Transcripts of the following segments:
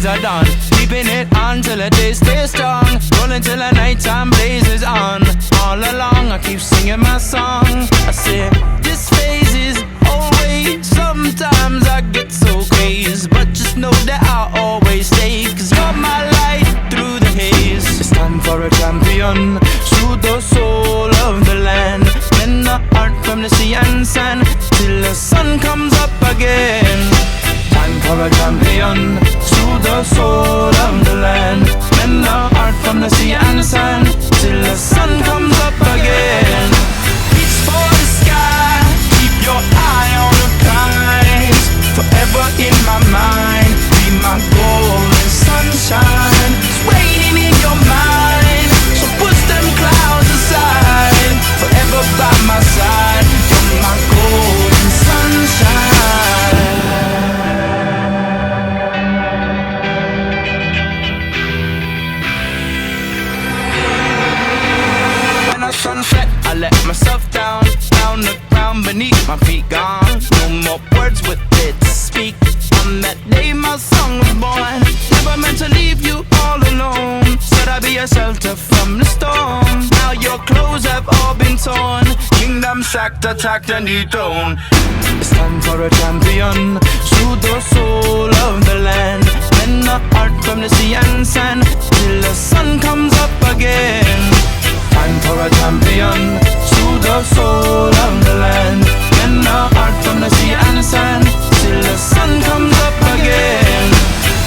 days are done. Keeping it on till the day stays strong. Rolling till the nighttime blazes on. All along I keep singing my song. I say this phase is always. Sometimes I get so crazy, but just know that I'll always stay. Cause you're my light through the haze. It's time for a champion. Soothe the soul of the land. Mend the heart from the sea and sand till the sun comes up again. Time for a champion. Soothe the soul of the land. Mend the heart from the sea and sand till the sun comes up again. Reach for the sky. Keep your eye on the prize. Forever in my mind. Be my golden sunshine. It's raining in your mind, so push them clouds aside. Forever by my side. You're my golden sunshine. When I sunset, I let myself down. Down the ground beneath my feet gone. No more words with it to speak. On that day my song was born. Never meant to leave you all alone. Said I'd be a shelter from the storm. Now your clothes have all been torn. Kingdom sacked, attacked and dethroned. It's time for a champion. Soothe the soul of the land. Mend the heart from the sea and sand till the sun comes up again. Time for a champion. Soothe the soul of the land. Mend the heart from the sea and sand till the sun comes up again.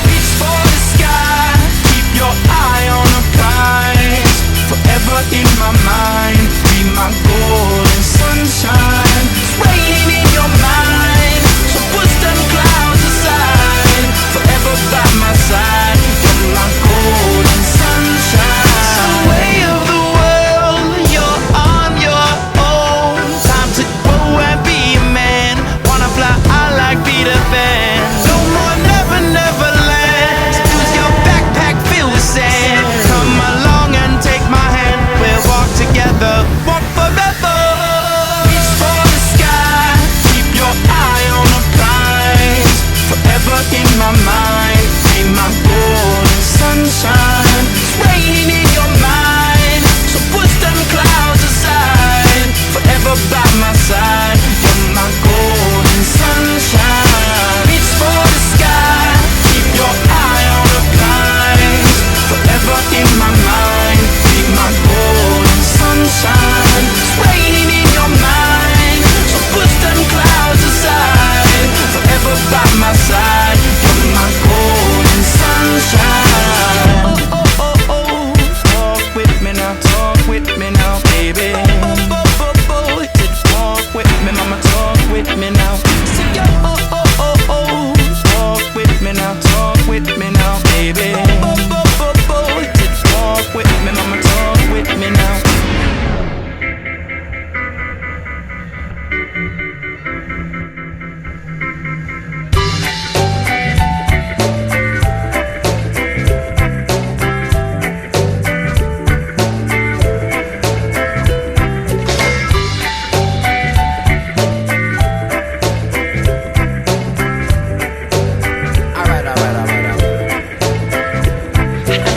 Reach for the sky. Keep your eye on the prize. Forever in my mind. Be my golden sunshine. It's raining in your mind, so push them clouds aside. Forever by my side. You're my golden sunshine. Some way of the world, you're on your own. Time to go and be a man. Wanna fly high like Peter Pan. No more never, never land. Use your backpack filled with sand. Come along and take my hand. We'll walk together, walk forever. Reach for the sky. Keep your eye on the prize. Forever in my mind. Be my golden sunshine. It's raining in your mind, so push them clouds aside. Forever by my side. You're my golden sunshine. Reach for the sky. Keep your eye on the prize. Forever in my mind. Be my golden sunshine. It's raining in your mind, so push them clouds aside. Forever by my side. You're my golden sunshine. Oh, oh, oh, oh. Talk with me now, talk with me now, baby. Oh, oh, oh, oh. Walk with me, mama, talk with me now. Say, oh, oh, oh, oh. Talk with me now, talk with me now, baby. Oh, oh, oh, oh. Walk with me, mama, talk with me now.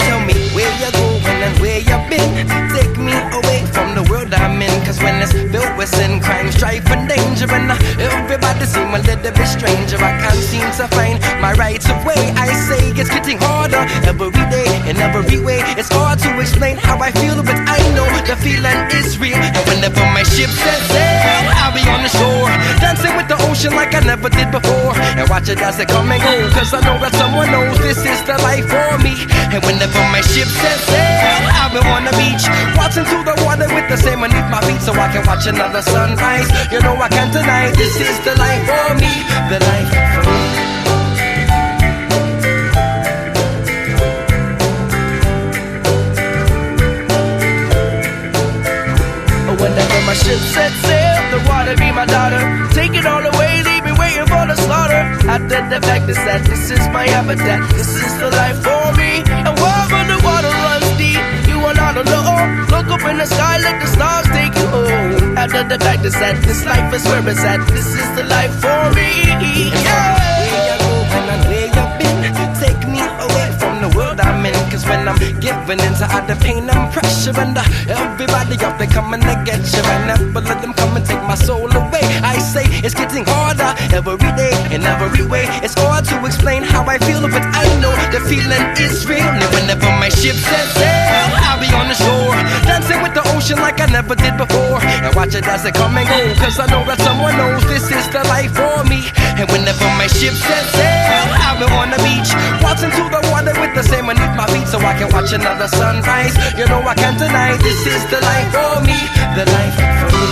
Tell me where you're going and where you've been. Take me away from the world I'm in. Cause when it's filled with sin, crime, strife and danger, and everybody seem a little bit stranger, I can't seem to find my right of way. I say it's getting harder every day, in every way. It's hard to explain how I feel, but I know the feeling is real. And whenever my ship sets sail, I'll be on the shore, dancing with the ocean like I never did before. And watch it as it come and go, cause I know that someone knows this is the life for me. And whenever my ship sets sail, I'll be on the beach, watching through the water with the sand beneath my feet, so I can watch another sunrise. You know I can't deny this is the life for me, the life for me. Whenever my ship sets sail, the water be my daughter. Take it all away, leave me waiting for the slaughter. I did the fact is that this is my habitat, this is the life for me. And wherever the water runs deep, you are not alone. Look up in the sky, let the stars take you home. I did the fact is that this life is where it's at, this is the life for me. Yeah. Where you going and where you been, take me away Cause when I'm giving into all the pain and pressure, and everybody out there coming to get you, I never let them come and take my soul away. I say it's getting harder every day, in every way. It's hard to explain how I feel, but I know the feeling is real. And whenever my ship sets sail, I'll be on the shore, dancing with the ocean like I never did before. And watch it as it come and go, cause I know that someone knows this is the life for me. And whenever my ship sets sail, I'll be on the beach, waltzing through the water with the sand beneath my feet, so I can watch another sunrise. You know I can't deny this is the life for me, the life for me.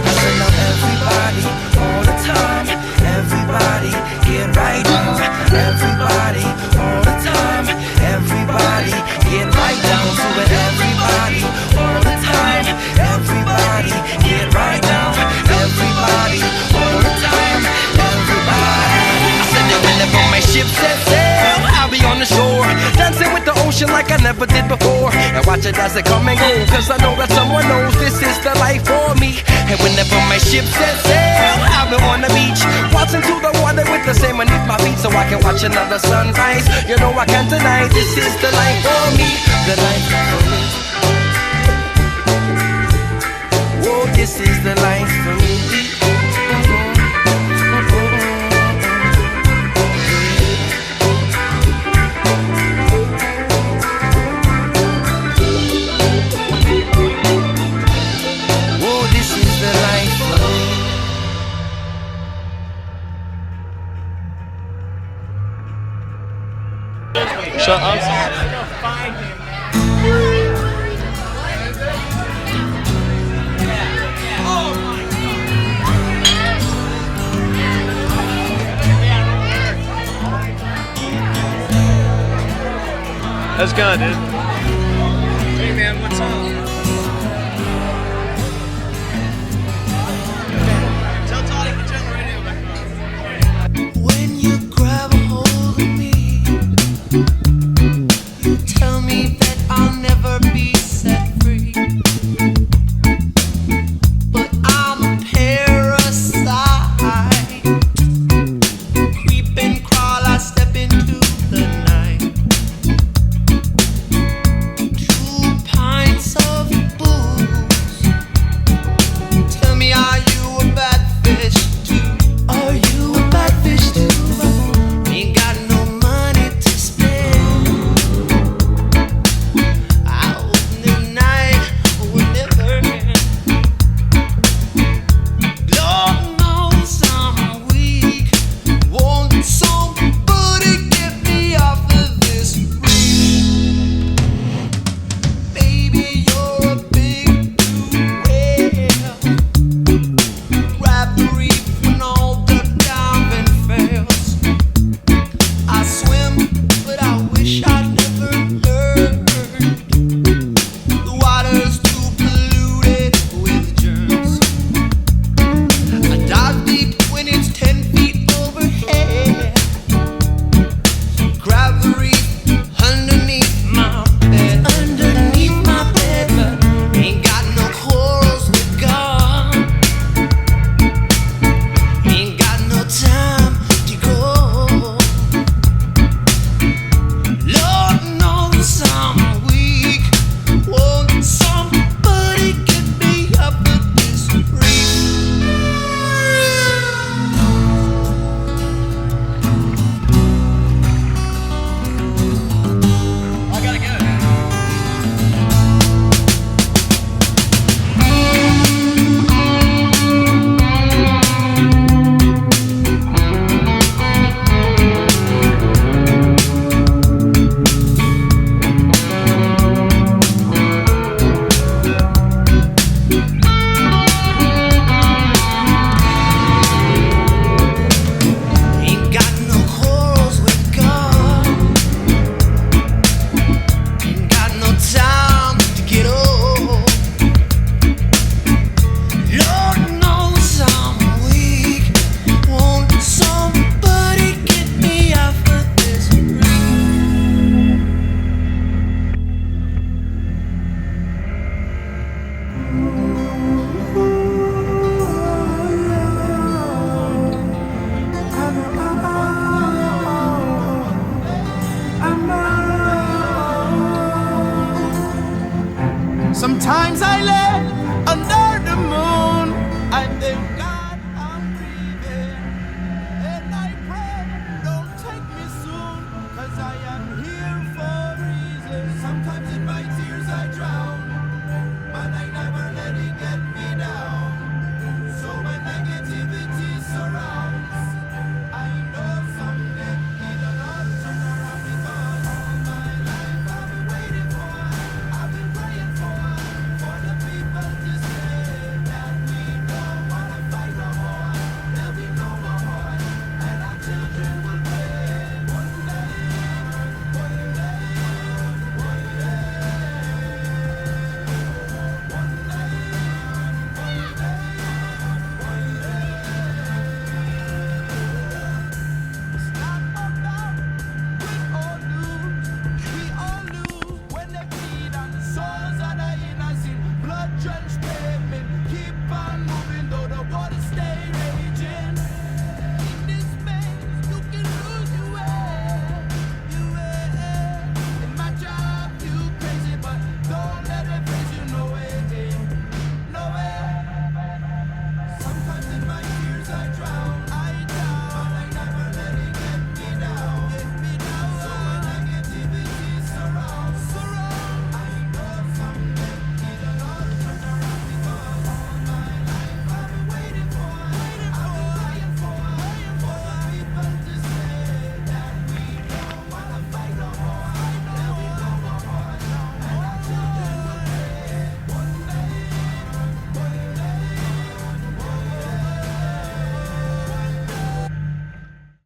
I said now everybody, all the time, everybody get right down. Everybody, all the time, everybody get right down to it. Everybody, all the time, everybody get right down. Everybody, all the time, everybody. I said that whenever my ship sets sail, I'll be on the shore, dancing with the ocean like I never did before. And watch it as it come and go, cause I know that someone knows this is the life for me. And whenever my ship sets sail, I'll be on the beach, waltzing through the water with the sand beneath my feet, so I can watch another sunrise. You know I can't deny this is the life for me, the life for me. Whoa, this is the life for me. Whoa, this is the life for me. Shut up. That's good, dude. Hey man, what's up?